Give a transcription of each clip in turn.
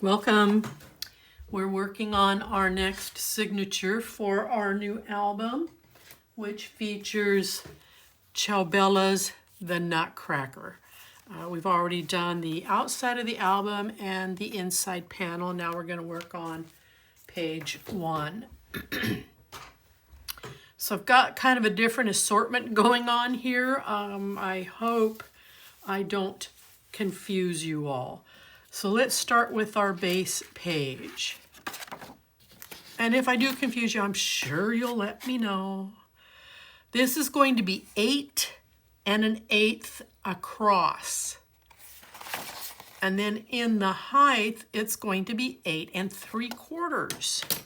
Welcome. We're working on our next signature for our new album, which features Ciao Bella's The Nutcracker. We've already done the outside of the album and the inside panel. Now we're going to work on page 1. So I've got kind of a different assortment going on here. I hope I don't confuse you all. So let's start with our base page. And if I do confuse you, I'm sure you'll let me know. This is going to be 8 1/8 across. And then in the height, it's going to be 8 3/4.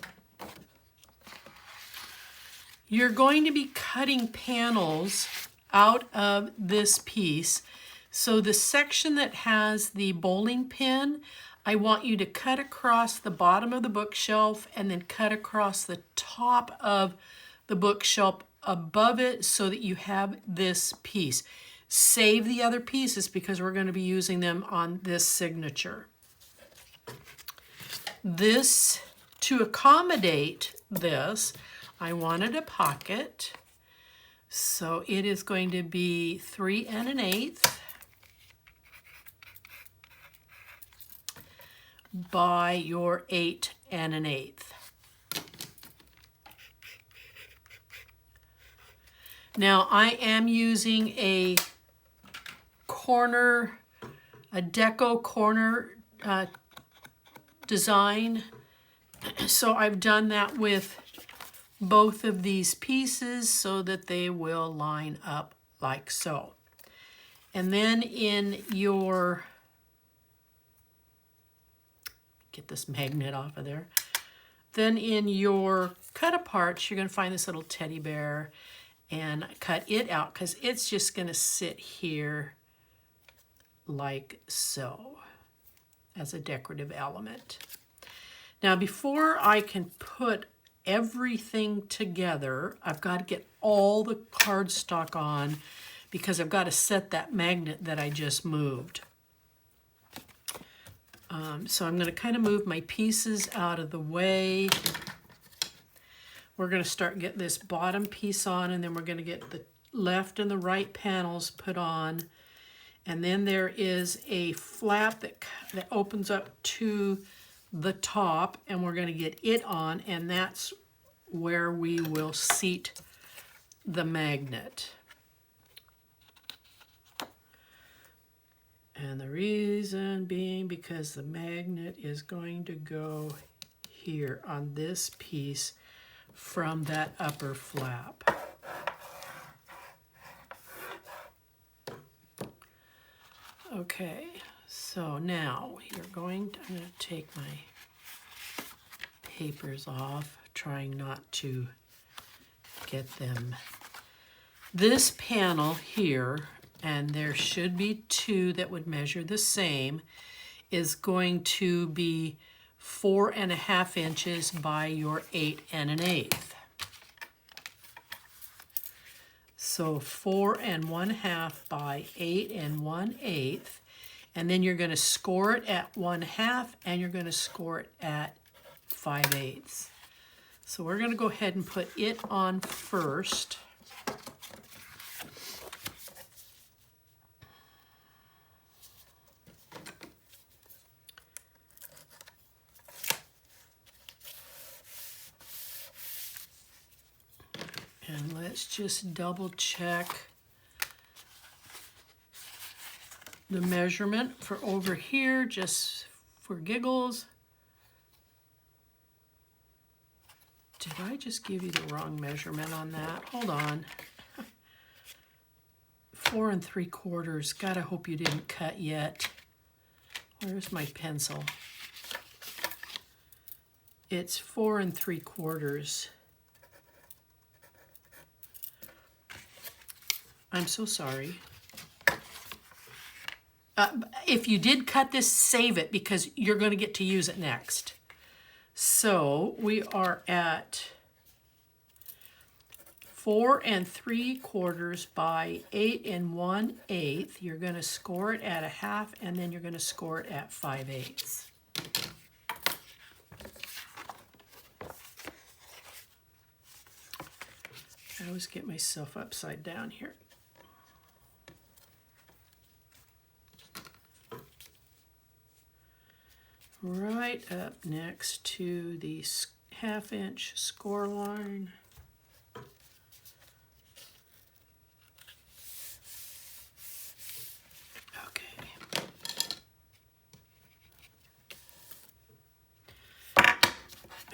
You're going to be cutting panels out of this piece. So the section that has the bowling pin, I want you to cut across the bottom of the bookshelf and then cut across the top of the bookshelf above it so that you have this piece. Save the other pieces because we're going to be using them on this signature. This, to accommodate this, I wanted a pocket. So it is going to be 3 1/8 by your 8 1/8. Now I am using a deco corner design. So I've done that with both of these pieces so that they will line up like so. And then in your, get this magnet off of there. Then in your cut aparts, you're going to find this little teddy bear and cut it out because it's just going to sit here like so as a decorative element. Now before I can put everything together, I've got to get all the cardstock on because I've got to set that magnet that I just moved. So I'm going to kind of move my pieces out of the way. We're going to start getting this bottom piece on, and then we're going to get the left and the right panels put on. And then there is a flap that opens up to the top, and we're going to get it on, and that's where we will seat the magnet. And the reason being because the magnet is going to go here on this piece from that upper flap. Okay, so now I'm going to take my papers off, trying not to get them. This panel here, and there should be 2 that would measure the same, is going to be 4 1/2 inches by your 8 1/8. So 4 1/2 by 8 1/8, and then you're going to score it at 1/2, and you're going to score it at 5/8. So we're going to go ahead and put it on first. And let's just double check the measurement for over here, just for giggles. Did I just give you the wrong measurement on that? Hold on. 4 3/4. God, I hope you didn't cut yet. Where's my pencil? It's 4 3/4. I'm so sorry. If you did cut this, save it because you're going to get to use it next. So we are at 4 3/4 by 8 1/8. You're going to score it at 1/2, and then you're going to score it at 5/8. I always get myself upside down here. Right up next to the 1/2 inch score line. Okay.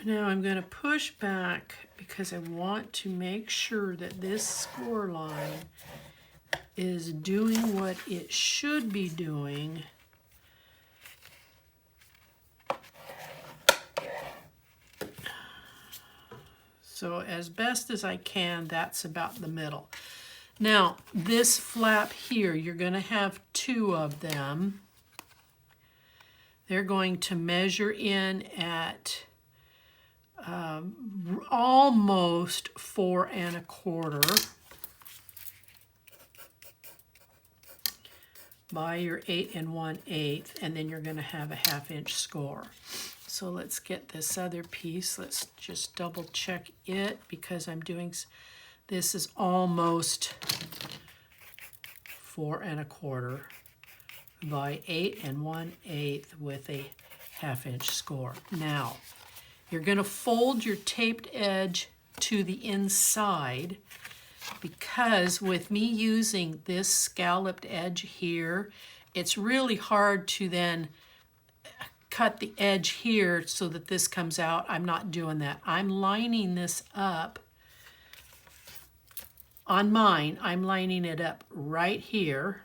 Now I'm going to push back because I want to make sure that this score line is doing what it should be doing. So as best as I can, that's about the middle. Now, this flap here, you're going to have 2 of them. They're going to measure in at almost 4 1/4 by your 8 1/8, and then you're going to have a 1/2 inch score. So let's get this other piece. Let's just double check it because I'm doing, this is almost 4 1/4 by 8 1/8 with a 1/2 inch score. Now, you're going to fold your taped edge to the inside because with me using this scalloped edge here, it's really hard to then cut the edge here so that this comes out. I'm not doing that. I'm lining this up. On mine, I'm lining it up right here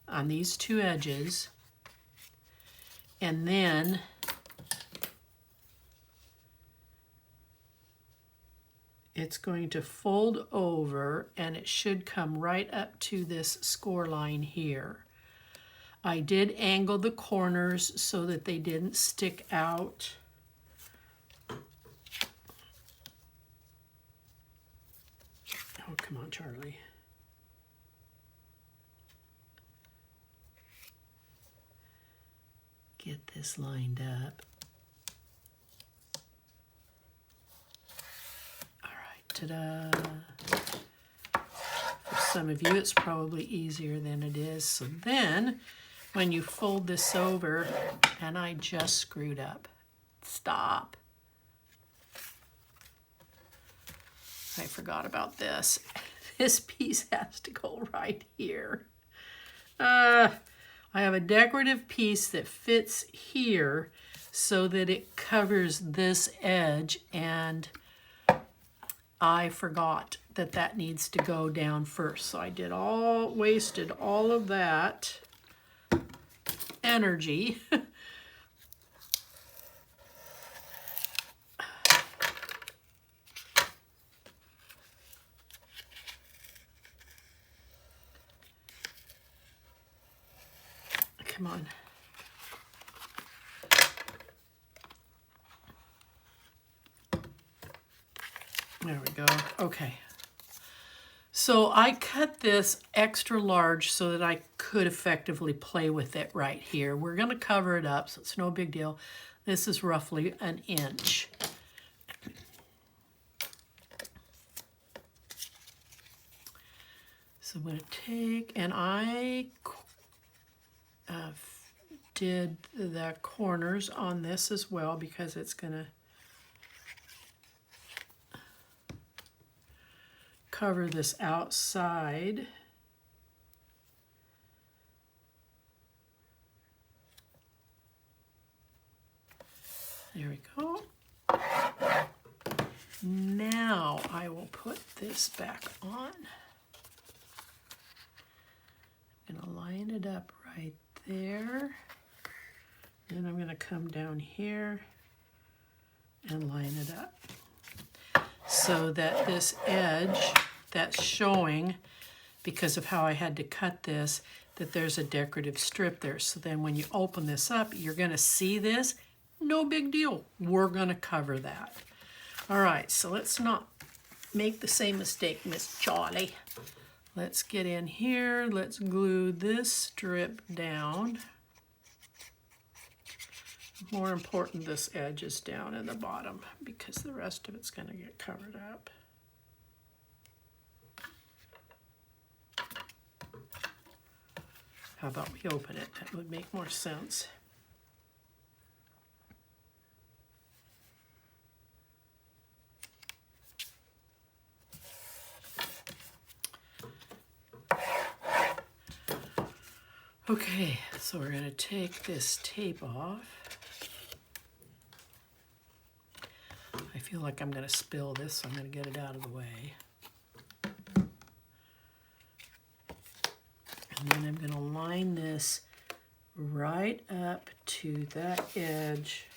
on these 2 edges. And then it's going to fold over and it should come right up to this score line here. I did angle the corners so that they didn't stick out. Oh, come on, Charlie. Get this lined up. All right, ta-da. For some of you, it's probably easier than it is. So then, when you fold this over, and I just screwed up. Stop. I forgot about this. This piece has to go right here. I have a decorative piece that fits here so that it covers this edge, and I forgot that that needs to go down first. So I wasted all of that energy. Come on. There we go. Okay. So I cut this extra large so that I could effectively play with it right here. We're going to cover it up, so it's no big deal. This is roughly 1 inch. So I'm going to take, and I did the corners on this as well because it's going to cover this outside. There we go. Now I will put this back on. I'm going to line it up right there. And I'm going to come down here and line it up so that this edge that's showing, because of how I had to cut this, that there's a decorative strip there. So then when you open this up, you're going to see this. No big deal. We're going to cover that. All right, so let's not make the same mistake, Miss Charlie. Let's get in here. Let's glue this strip down. More important, this edge is down in the bottom because the rest of it's going to get covered up. How about we open it? That would make more sense. Okay, so we're going to take this tape off. I feel like I'm going to spill this, so I'm going to get it out of the way. And then I'm going to line this right up to that edge.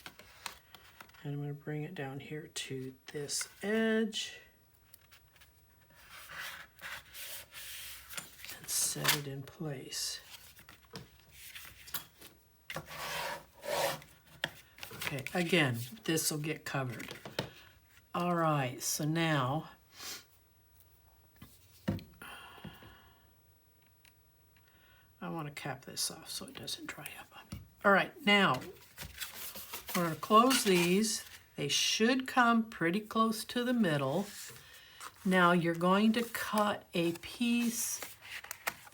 And I'm going to bring it down here to this edge. And set it in place. Okay, again, this will get covered. All right, so now I want to cap this off so it doesn't dry up on me. All right, now we're going to close these. They should come pretty close to the middle. Now you're going to cut a piece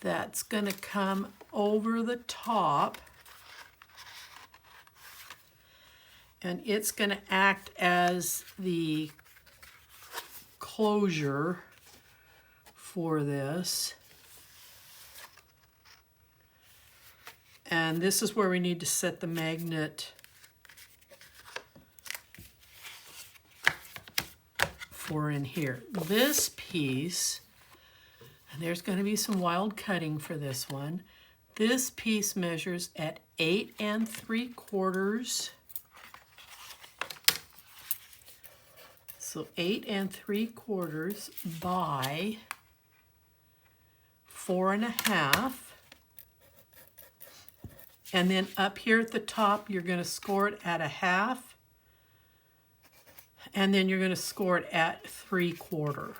that's going to come over the top. And it's going to act as the closure for this. And this is where we need to set the magnet for in here. This piece, and there's going to be some wild cutting for this one. This piece measures at 8 3/4. So 8 3/4 by 4 1/2. And then up here at the top, you're going to score it at 1/2. And then you're going to score it at 3/4.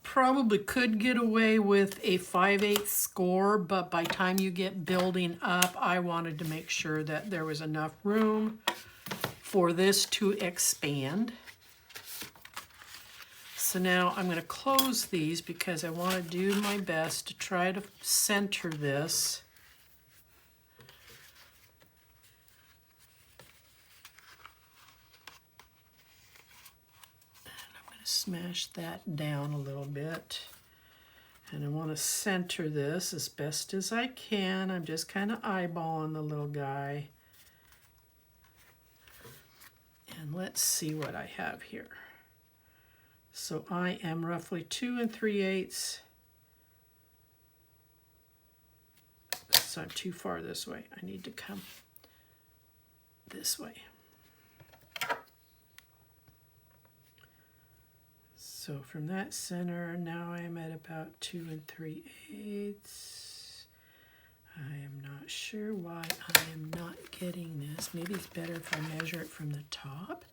Probably could get away with a 5/8 score, but by the time you get building up, I wanted to make sure that there was enough room for this to expand. So now I'm going to close these because I want to do my best to try to center this. Smash that down a little bit. And I want to center this as best as I can. I'm just kind of eyeballing the little guy. And let's see what I have here. So I am roughly 2 3/8. So I'm too far this way. I need to come this way. So from that center, now I am at about 2 3/8. I am not sure why I am not getting this. Maybe it's better if I measure it from the top.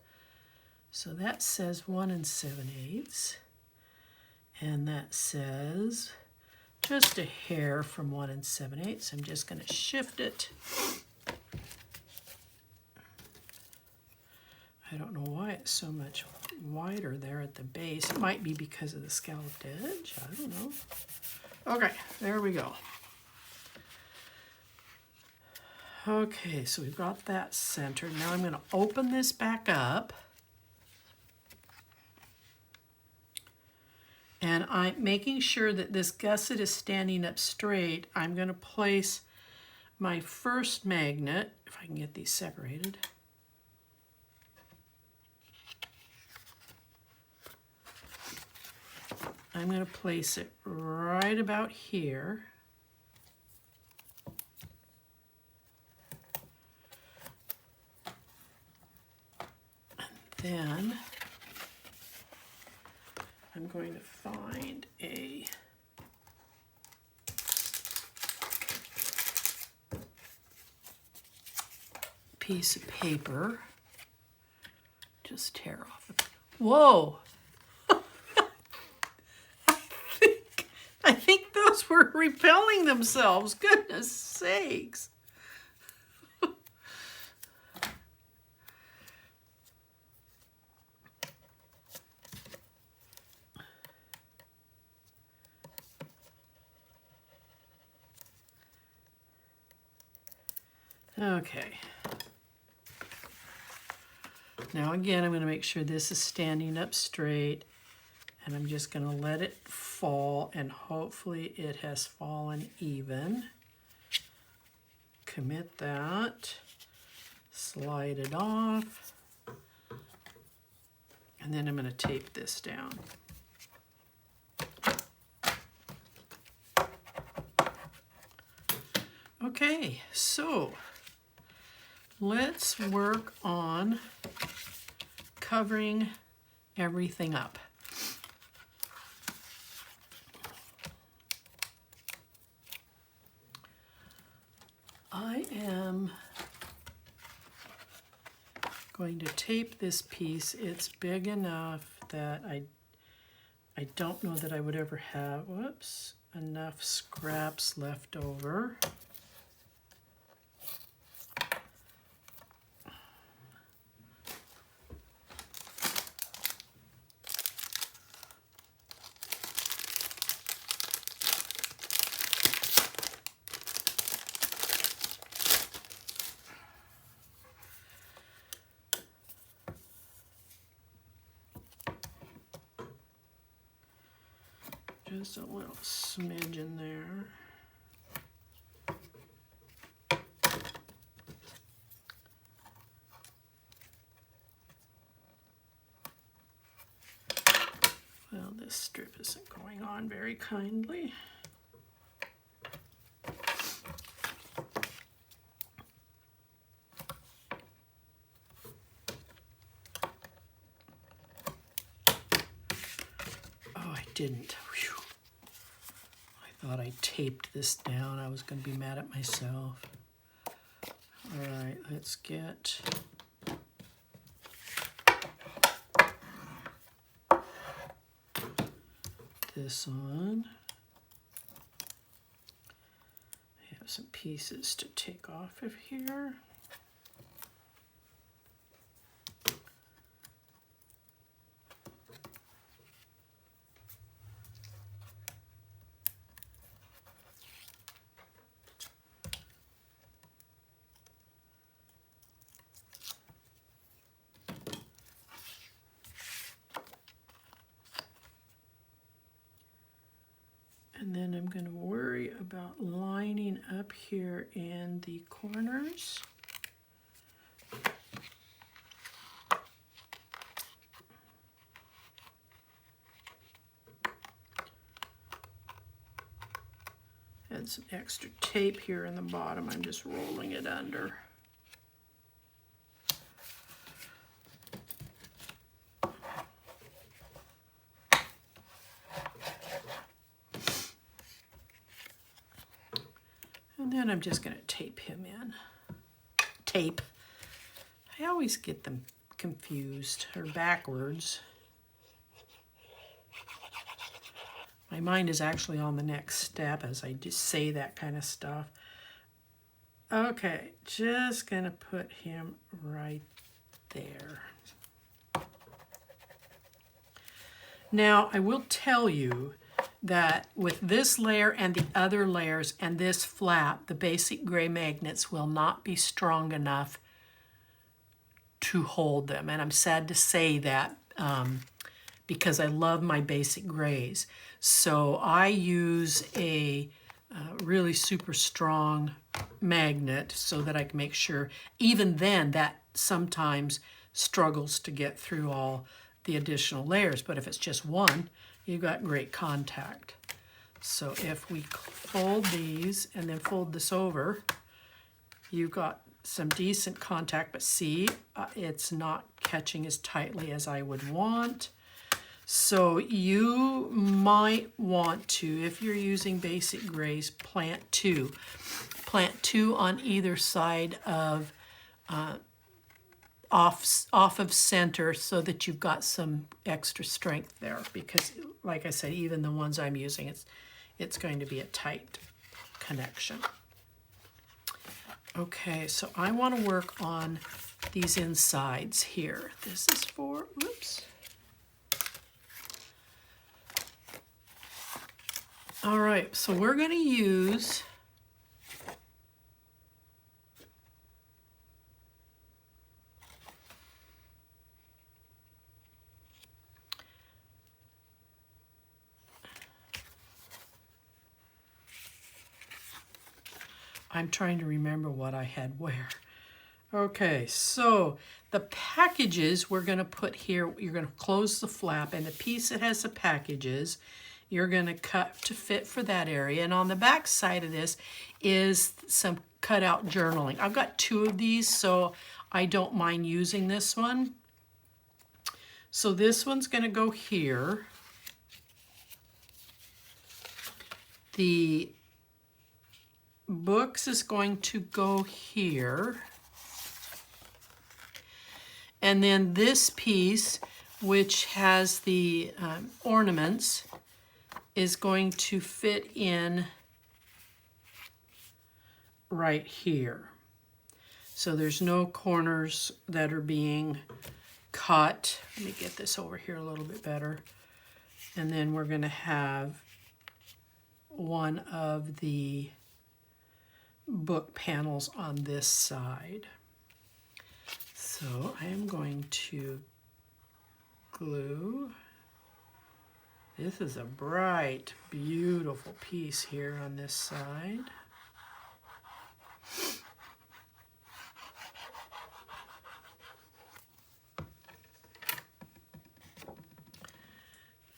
So that says 1 7/8. And that says just a hair from 1 7/8. So I'm just going to shift it. I don't know why it's so much wider there at the base. It might be because of the scalloped edge. I don't know. Okay, there we go. Okay, so we've got that centered. Now I'm going to open this back up. And I'm making sure that this gusset is standing up straight. I'm going to place my first magnet, if I can get these separated. I'm going to place it right about here. And then I'm going to find a piece of paper. Just tear off the... Whoa! I think those were repelling themselves. Goodness sakes. Okay. Now again, I'm going to make sure this is standing up straight, and I'm just going to let it fall, and hopefully it has fallen even. Commit that, slide it off, and then I'm going to tape this down. Okay, so let's work on covering everything up. I am going to tape this piece. It's big enough that I don't know that I would ever have, whoops, enough scraps left over. Just a little smidge in there. Well, this strip isn't going on very kindly. Oh, I didn't. Whew. I thought I taped this down. I was going to be mad at myself. All right, let's get this on. I have some pieces to take off of here. And then I'm going to worry about lining up here in the corners. Add some extra tape here in the bottom. I'm just rolling it under. And then I'm just going to tape him in. Tape. I always get them confused or backwards. My mind is actually on the next step as I just say that kind of stuff. Okay, just going to put him right there. Now, I will tell you that with this layer and the other layers and this flap, the basic gray magnets will not be strong enough to hold them. And I'm sad to say that because I love my basic grays. So I use a really super strong magnet so that I can make sure, even then, that sometimes struggles to get through all the additional layers. But if it's just one, you've got great contact. So if we fold these and then fold this over, you've got some decent contact, but see, it's not catching as tightly as I would want. So you might want to, if you're using basic grays, plant two. Plant two on either side of off of center so that you've got some extra strength there, because like I said, even the ones I'm using, it's going to be a tight connection. Okay, so I want to work on these insides here. This is for, whoops. All right, so we're going to use I'm trying to remember what I had where. Okay, so the packages we're going to put here, you're going to close the flap, and the piece that has the packages, you're going to cut to fit for that area. And on the back side of this is some cutout journaling. I've got 2 of these, so I don't mind using this one. So this one's going to go here. The books is going to go here. And then this piece, which has the ornaments, is going to fit in right here. So there's no corners that are being cut. Let me get this over here a little bit better. And then we're going to have one of the book panels on this side. So I am going to glue. This is a bright, beautiful piece here on this side.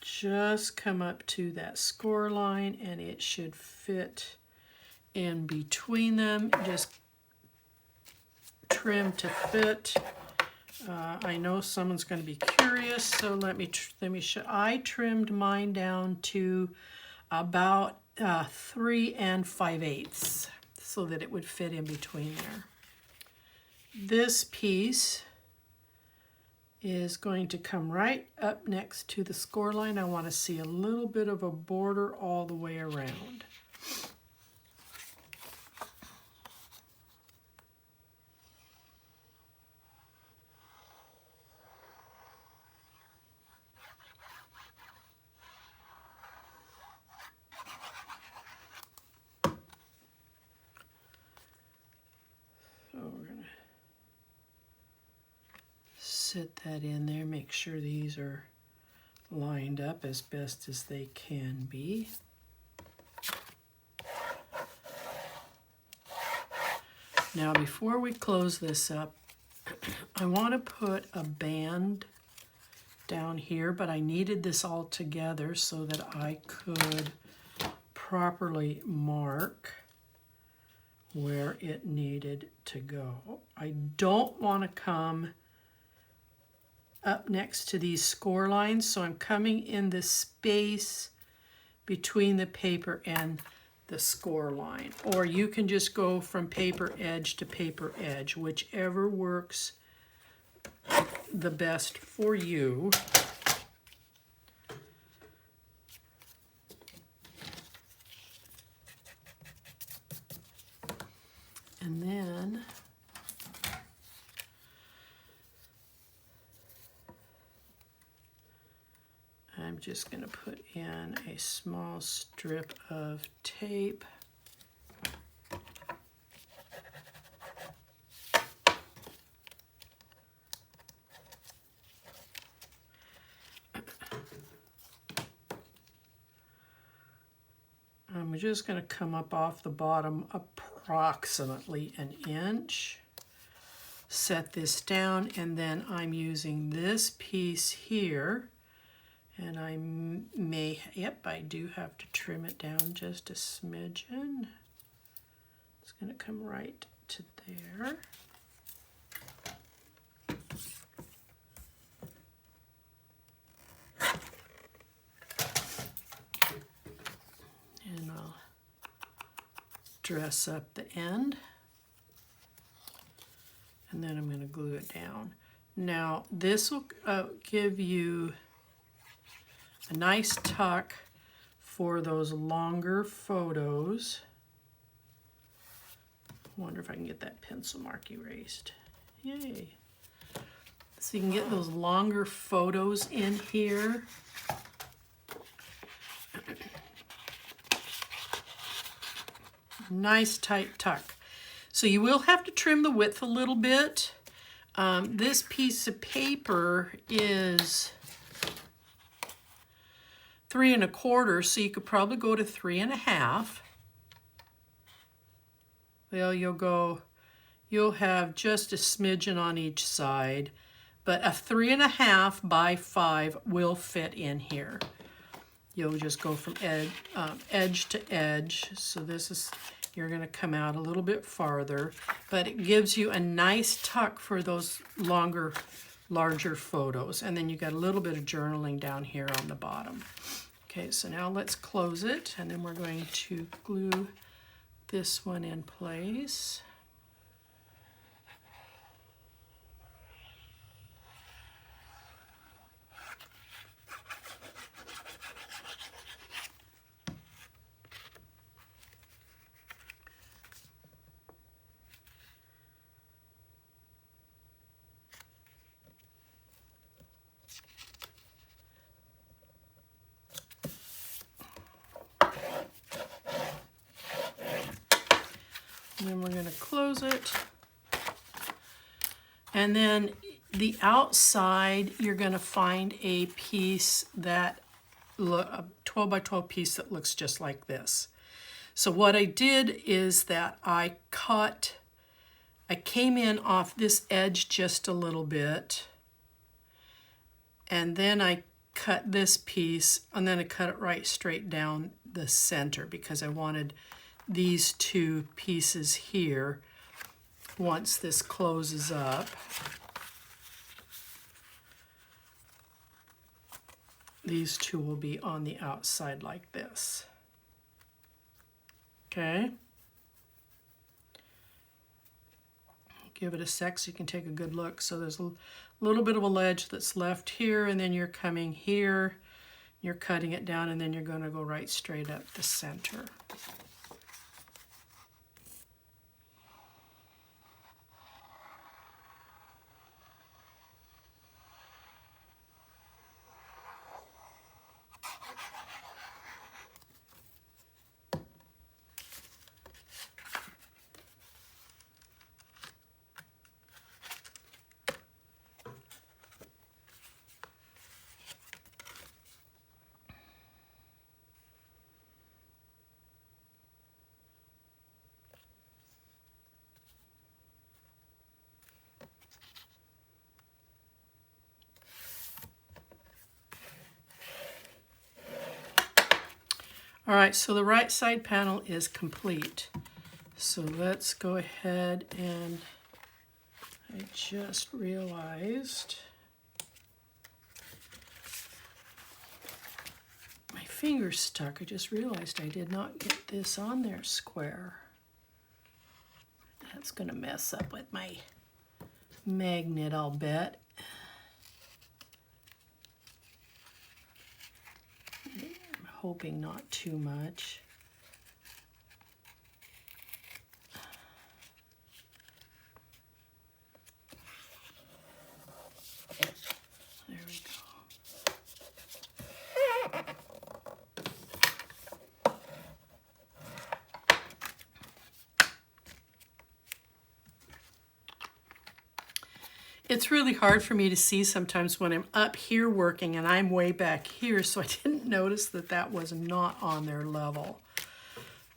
Just come up to that score line and it should fit in between them. Just trim to fit. I know someone's going to be curious, so let me show. I trimmed mine down to about 3 5/8 so that it would fit in between there. This piece is going to come right up next to the score line. I want to see a little bit of a border all the way around. So we're going to sit that in there, make sure these are lined up as best as they can be. Now before we close this up, I want to put a band down here, but I needed this all together so that I could properly mark where it needed to go. I don't want to come up next to these score lines, so I'm coming in the space between the paper and the score line. Or you can just go from paper edge to paper edge, whichever works the best for you. And then I'm just going to put in a small strip of tape. I'm just going to come up off the bottom approximately an inch. Set this down, and then I'm using this piece here. And I may, yep, I do have to trim it down just a smidgen. It's going to come right to there. And I'll dress up the end. And then I'm going to glue it down. Now, this will give you a nice tuck for those longer photos. I wonder if I can get that pencil mark erased. Yay. So you can get those longer photos in here. Nice tight tuck. So you will have to trim the width a little bit. This piece of paper is 3 1/4, so you could probably go to 3 1/2. Well, you'll have just a smidgen on each side, but a 3.5 by 5 will fit in here. You'll just go from edge to edge. So this is, you're going to come out a little bit farther, but it gives you a nice tuck for those larger photos. And then you got a little bit of journaling down here on the bottom. Okay, so now let's close it, and then we're going to glue this one in place. And then we're going to close it. And then the outside, you're going to find a piece that, a 12 by 12 piece that looks just like this. So what I did is that I came in off this edge just a little bit, and then I cut this piece, and then I cut it right straight down the center because I wanted these two pieces here. Once this closes up, these two will be on the outside like this. Okay. Give it a sec so you can take a good look. So there's a little bit of a ledge that's left here, and then you're coming here, you're cutting it down, and then you're going to go right straight up the center. All right, so the right side panel is complete. So let's go ahead, and I just realized my finger's stuck. I just realized I did not get this on there square. That's gonna mess up with my magnet, I'll bet. Hoping not too much. There we go. It's really hard for me to see sometimes when I'm up here working and I'm way back here, so I didn't notice that that was not on their level.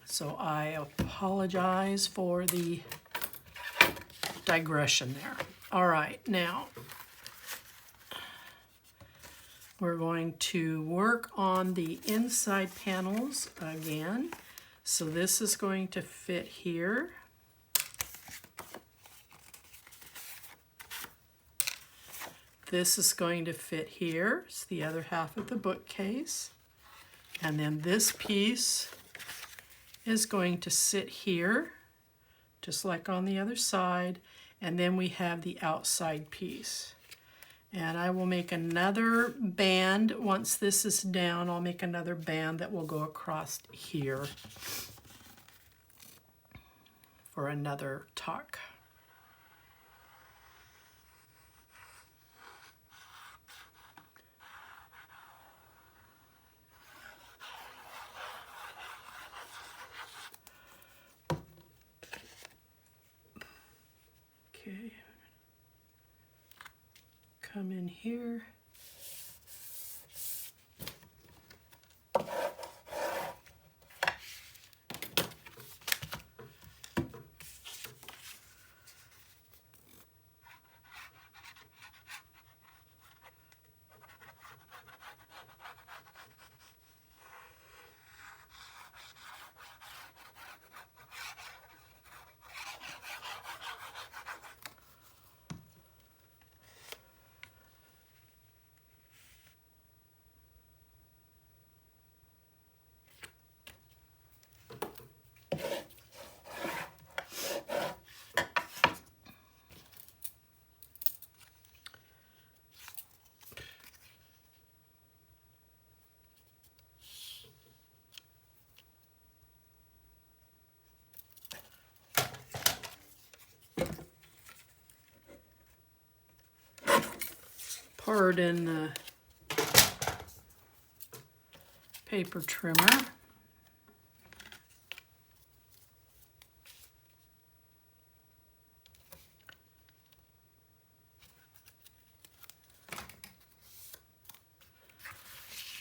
So I apologize for the digression there. All right, now we're going to work on the inside panels again. So this is going to fit here. This is going to fit here. It's the other half of the bookcase. And then this piece is going to sit here, just like on the other side. And then we have the outside piece. And I will make another band. Once this is down, I'll make another band that will go across here for another tuck. Okay, come in here. pardon the paper trimmer.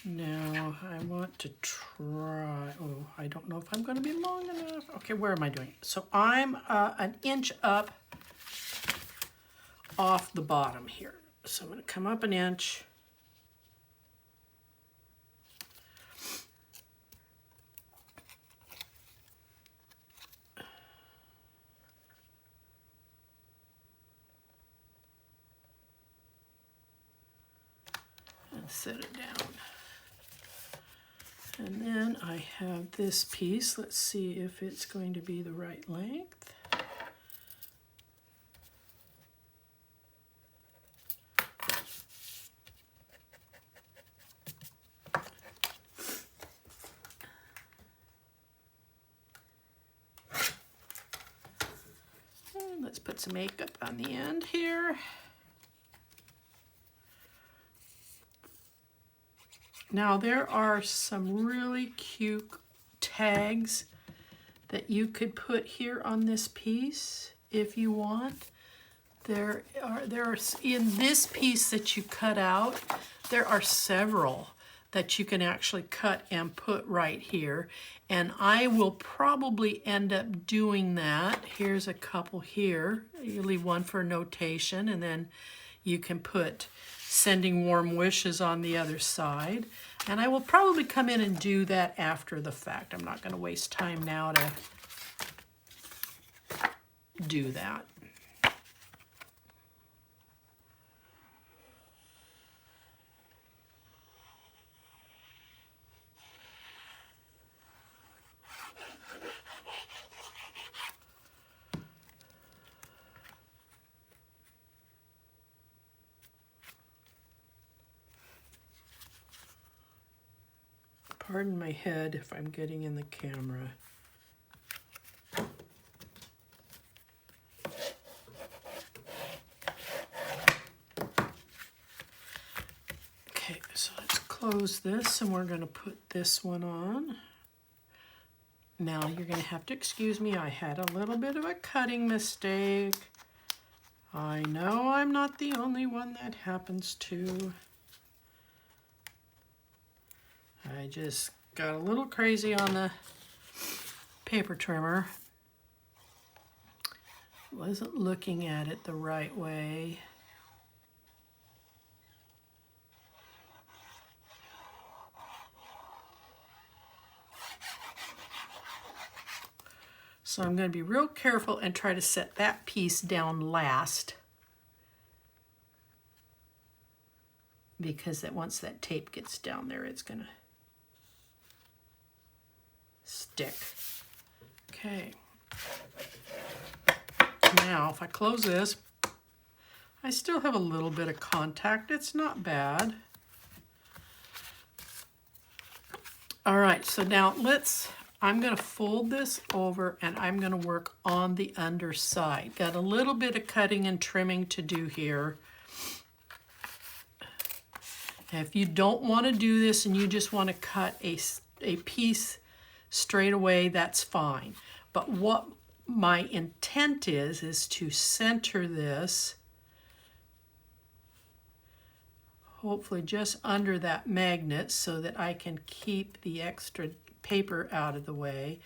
Now I want to try, oh, I don't know if I'm going to be long enough. Okay, where am I doing? So I'm an inch up off the bottom here. So I'm going to come up an inch. And set it down. And then I have this piece. Let's see if it's going to be the right length. And let's put some makeup on the end here. Now there are some really cute tags that you could put here on this piece if you want. There are in this piece that you cut out, there are several that you can actually cut and put right here. And I will probably end up doing that. Here's a couple here. You leave one for notation, and then you can put sending warm wishes on the other side. And I will probably come in and do that after the fact. I'm not going to waste time now to do that. Pardon my head if I'm getting in the camera. Okay, so let's close this and we're going to put this one on. Now you're going to have to excuse me, I had a little bit of a cutting mistake. I know I'm not the only one that happens to. I just got a little crazy on the paper trimmer. Wasn't looking at it the right way. So I'm going to be real careful and try to set that piece down last. Because that once that tape gets down there, it's going to stick. Okay. Now, if I close this, I still have a little bit of contact. It's not bad. All right, so now I'm going to fold this over and I'm going to work on the underside. Got a little bit of cutting and trimming to do here. If you don't want to do this and you just want to cut a piece straight away, that's fine. But what my intent is to center this, hopefully just under that magnet so that I can keep the extra paper out of the way.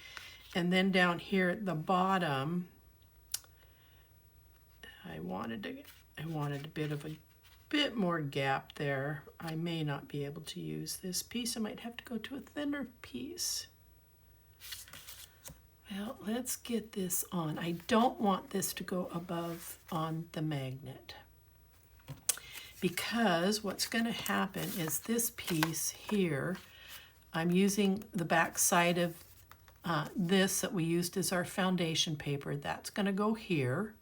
And then down here at the bottom, I wanted a bit more gap there. I may not be able to use this piece. I might have to go to a thinner piece. Well, let's get this on. I don't want this to go above on the magnet, because what's going to happen is this piece here, I'm using the back side of this that we used as our foundation paper. That's going to go here.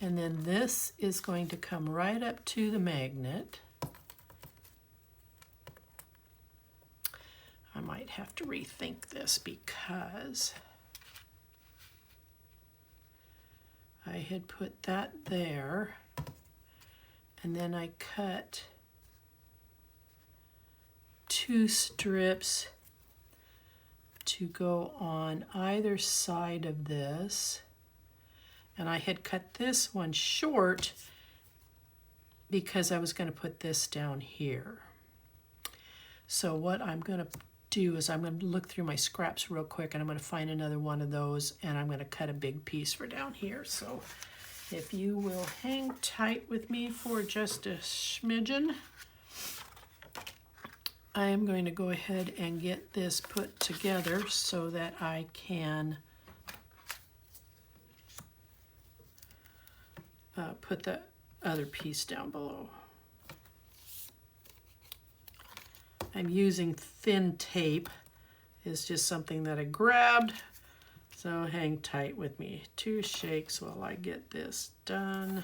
And then this is going to come right up to the magnet. I might have to rethink this because I had put that there. And then I cut 2 strips to go on either side of this. And I had cut this one short because I was going to put this down here. So what I'm going to do is I'm going to look through my scraps real quick, and I'm going to find another one of those, and I'm going to cut a big piece for down here. So if you will hang tight with me for just a smidgen, I am going to go ahead and get this put together so that I can put the other piece down below. I'm using thin tape. It's just something that I grabbed. So hang tight with me. 2 shakes while I get this done.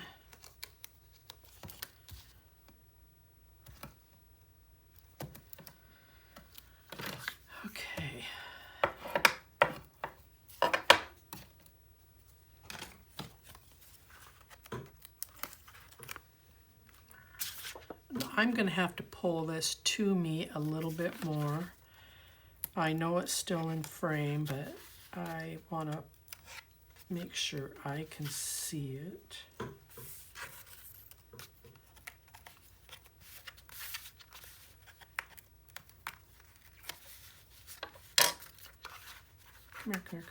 Okay. I'm going to have to pull this to me a little bit more. I know it's still in frame, but I want to make sure I can see it. Come here.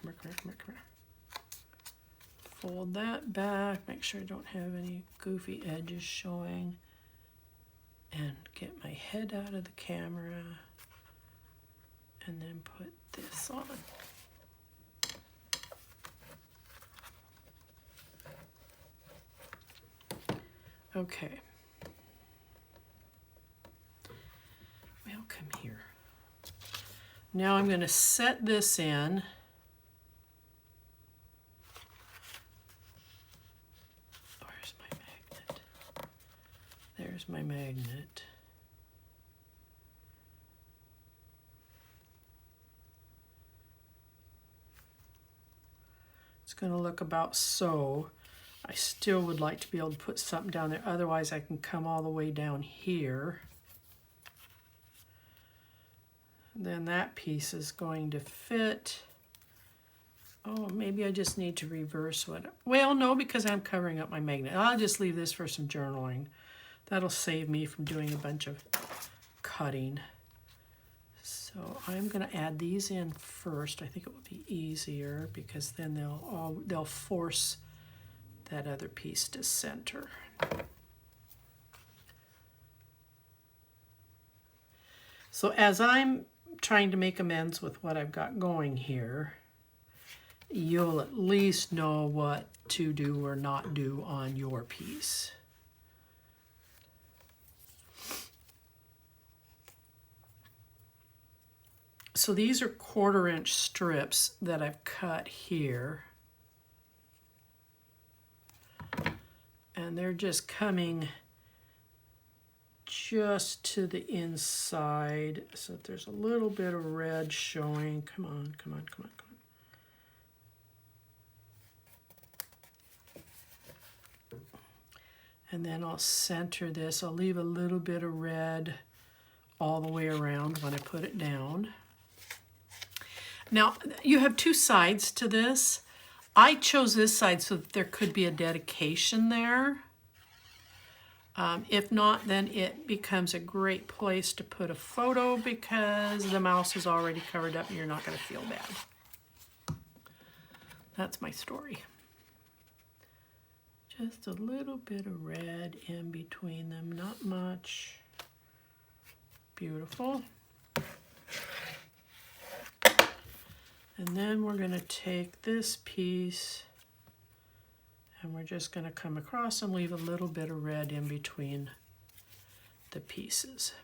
Fold that back, make sure I don't have any goofy edges showing. And get my head out of the camera and then put this on. Okay. Well, come here. Now I'm going to set this in. Where's my magnet? There's my magnet. It's going to look about so. I still would like to be able to put something down there. Otherwise, I can come all the way down here. Then that piece is going to fit. Oh, maybe I just need to reverse what. Well, no, because I'm covering up my magnet. I'll just leave this for some journaling. That'll save me from doing a bunch of cutting. So I'm going to add these in first. I think it would be easier because then they'll force that other piece to center. So as I'm trying to make amends with what I've got going here, you'll at least know what to do or not do on your piece. So these are 1/4 inch strips that I've cut here. And they're just coming just to the inside so that there's a little bit of red showing. Come on. And then I'll center this. I'll leave a little bit of red all the way around when I put it down. Now, you have 2 sides to this. I chose this side so that there could be a dedication there. If not, then it becomes a great place to put a photo because the mouse is already covered up and you're not going to feel bad. That's my story. Just a little bit of red in between them, not much. Beautiful. And then we're going to take this piece and we're just going to come across and leave a little bit of red in between the pieces.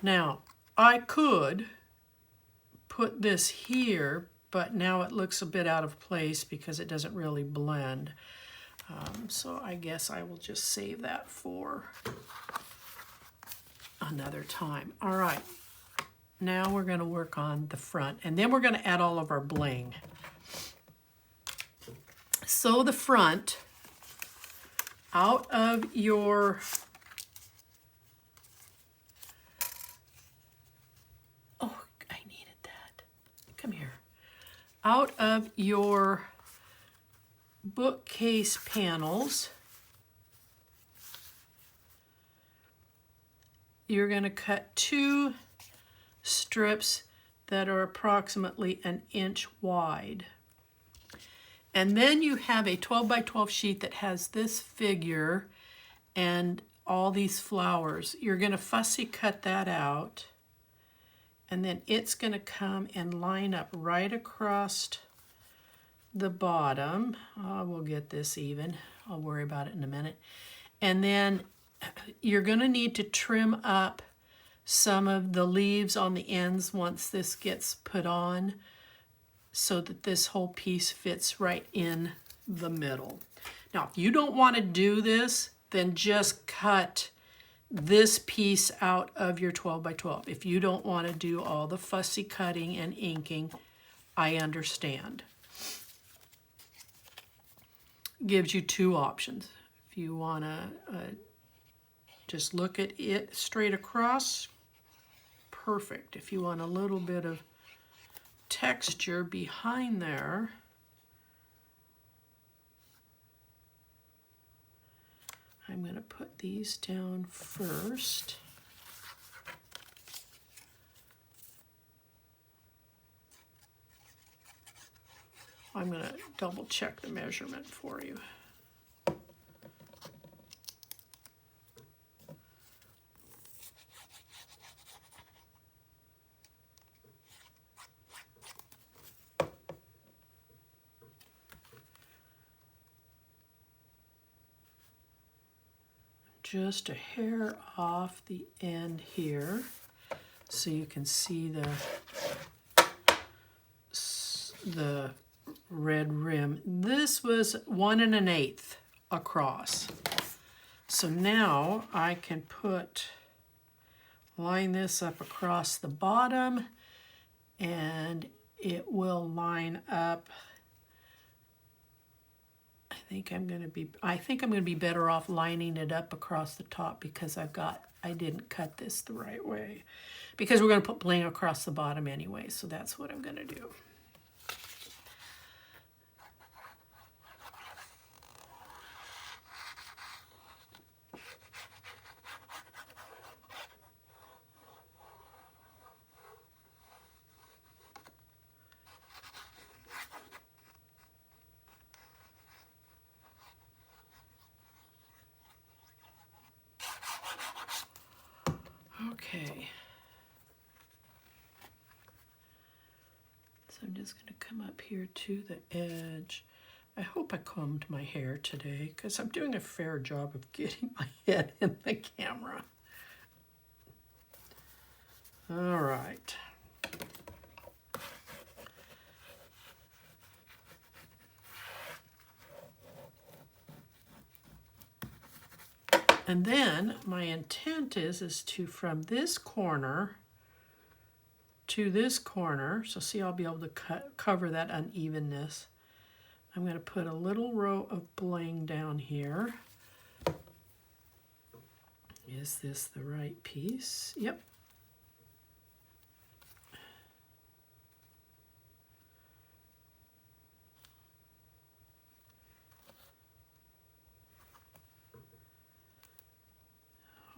Now, I could put this here, but now it looks a bit out of place because it doesn't really blend. So I guess I will just save that for another time. All right, now we're going to work on the front, and then we're going to add all of our bling. So the front, out of your, oh, I needed that. Come here. Out of your bookcase panels, you're going to cut 2 strips that are approximately 1 inch wide. And then you have a 12 by 12 sheet that has this figure and all these flowers. You're going to fussy cut that out, and then it's going to come and line up right across the bottom. We'll get this even. I'll worry about it in a minute. And then you're going to need to trim up some of the leaves on the ends once this gets put on, so that this whole piece fits right in the middle. Now, if you don't want to do this, then just cut this piece out of your 12 by 12. If you don't want to do all the fussy cutting and inking, I understand. Gives you 2 options. If you want to just look at it straight across, perfect. If you want a little bit of texture behind there, I'm going to put these down first. I'm going to double check the measurement for you. Just a hair off the end here, so you can see the red rim. This was 1 1/8 across. So now I can line this up across the bottom, and it will line up. I think I'm going to be better off lining it up across the top, because I didn't cut this the right way, because we're going to put bling across the bottom anyway, so that's what I'm going to do. Okay, so I'm just going to come up here to the edge. I hope I combed my hair today, because I'm doing a fair job of getting my head in the camera. All right. And then my intent is to, from this corner to this corner, so see, I'll be able to cover that unevenness. I'm going to put a little row of bling down here. Is this the right piece? Yep.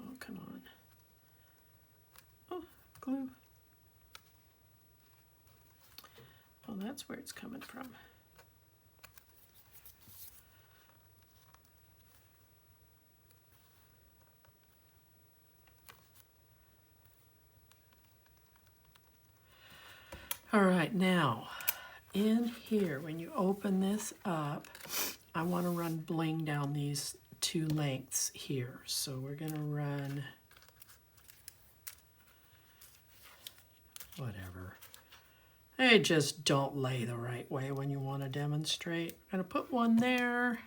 Oh, come on. Oh, glue. Oh, that's where it's coming from. All right, now in here, when you open this up, I want to run bling down these 2 lengths here. So we're going to run whatever. They just don't lay the right way when you want to demonstrate. I'm going to put one there.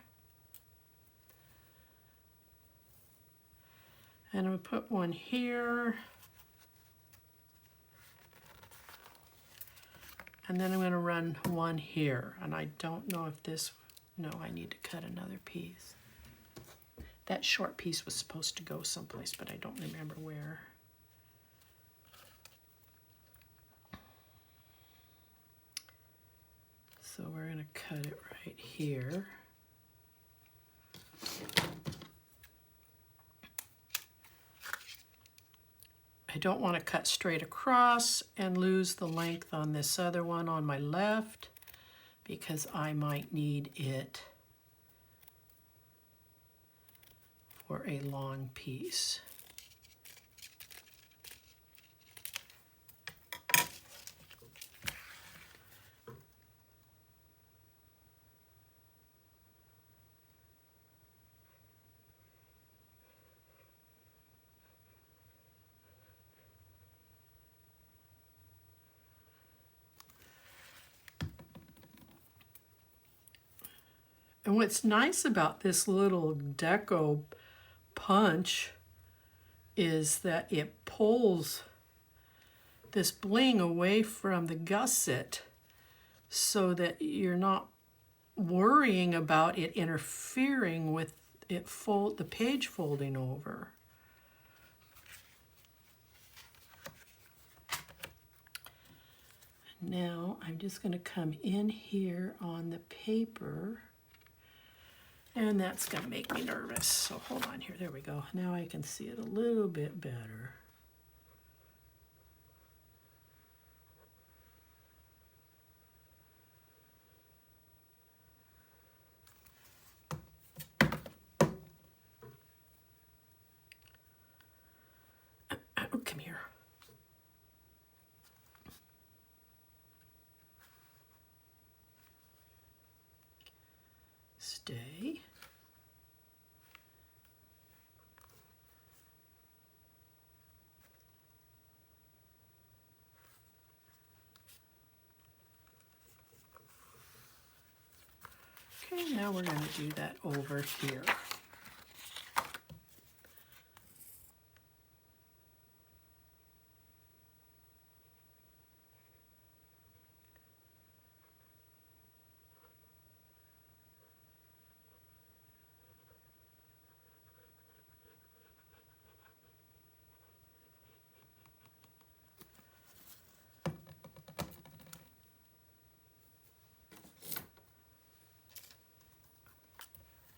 And I'm going to put one here. And then I'm going to run one here. And I don't know if this, no, I need to cut another piece. That short piece was supposed to go someplace, but I don't remember where. So we're going to cut it right here. I don't want to cut straight across and lose the length on this other one on my left because I might need it for a long piece. And what's nice about this little deco punch is that it pulls this bling away from the gusset so that you're not worrying about it interfering with it the page folding over. Now I'm just going to come in here on the paper. And that's going to make me nervous. So hold on here. There we go. Now I can see it a little bit better. Oh, come here. Stay. Okay, now we're going to do that over here.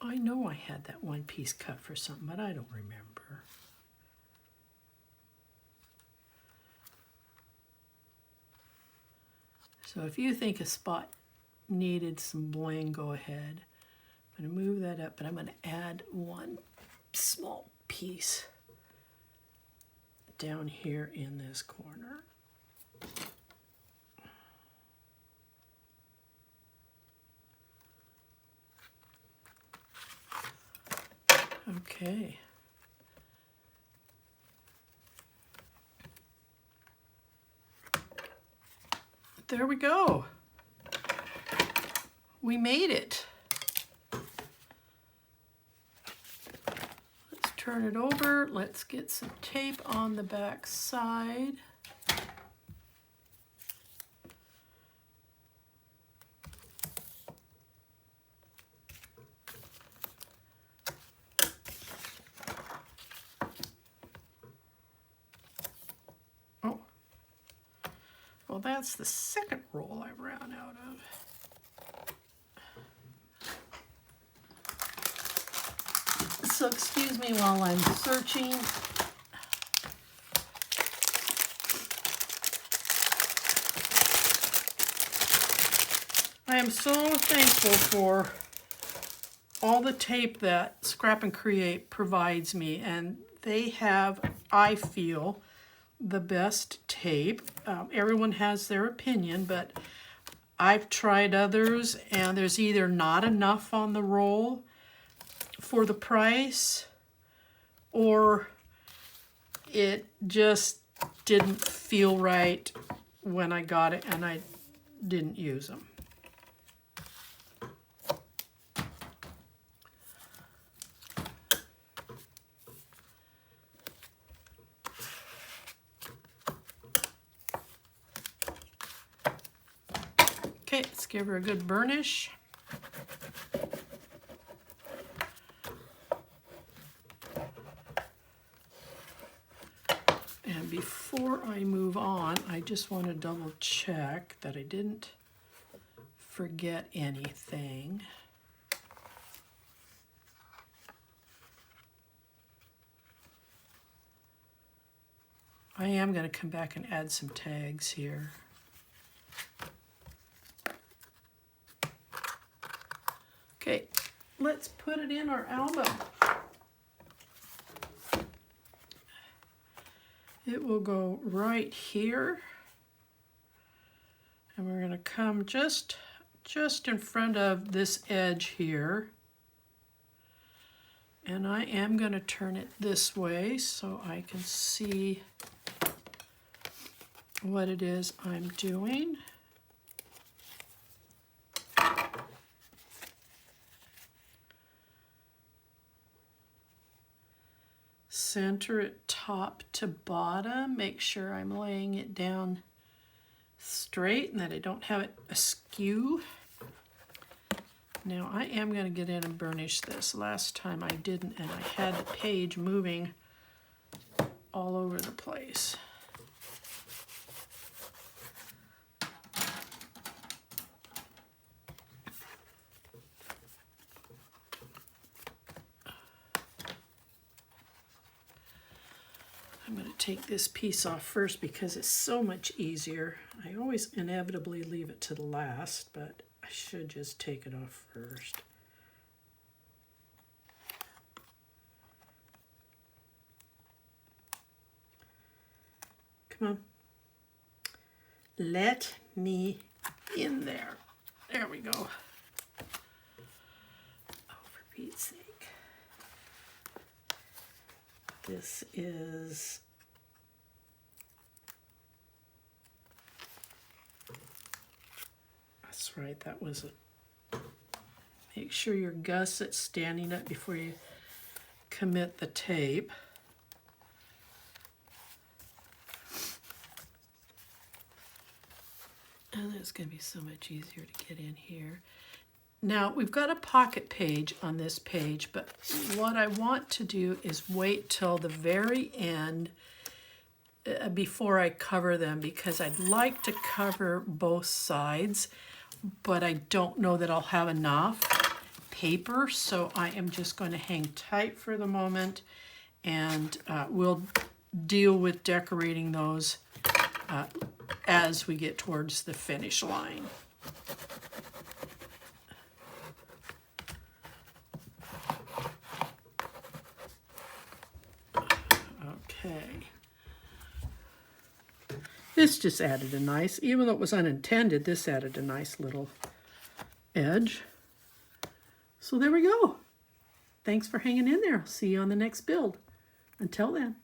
I know I had that one piece cut for something, but I don't remember. So if you think a spot needed some bling, go ahead. I'm going to move that up, but I'm going to add one small piece down here in this corner. Okay. There we go. We made it. Let's turn it over. Let's get some tape on the back side. Well, that's the second roll I ran out of. So excuse me while I'm searching. I am so thankful for all the tape that Scrap and Create provides me, and they have, I feel, the best tape. Everyone has their opinion, but I've tried others and there's either not enough on the roll for the price or it just didn't feel right when I got it and I didn't use them. Okay, let's give her a good burnish. And before I move on, I just want to double check that I didn't forget anything. I am going to come back and add some tags here. Okay, let's put it in our album. It will go right here. And we're going to come just in front of this edge here. And I am going to turn it this way so I can see what it is I'm doing. Center it top to bottom. Make sure I'm laying it down straight and that I don't have it askew. Now I am going to get in and burnish this. Last time I didn't, and I had the page moving all over the place. I'm going to take this piece off first because it's so much easier. I always inevitably leave it to the last, but I should just take it off first. Come on. Let me in there. There we go. Oh, for Pete's sake. This is that's right, that was it. Make sure your gusset's standing up before you commit the tape. And it's going to be so much easier to get in here. Now, we've got a pocket page on this page, but what I want to do is wait till the very end before I cover them, because I'd like to cover both sides, but I don't know that I'll have enough paper, so I am just going to hang tight for the moment, and we'll deal with decorating those as we get towards the finish line. Okay. This just added a nice, even though it was unintended, this added a nice little edge. So there we go. Thanks for hanging in there. I'll see you on the next build. Until then.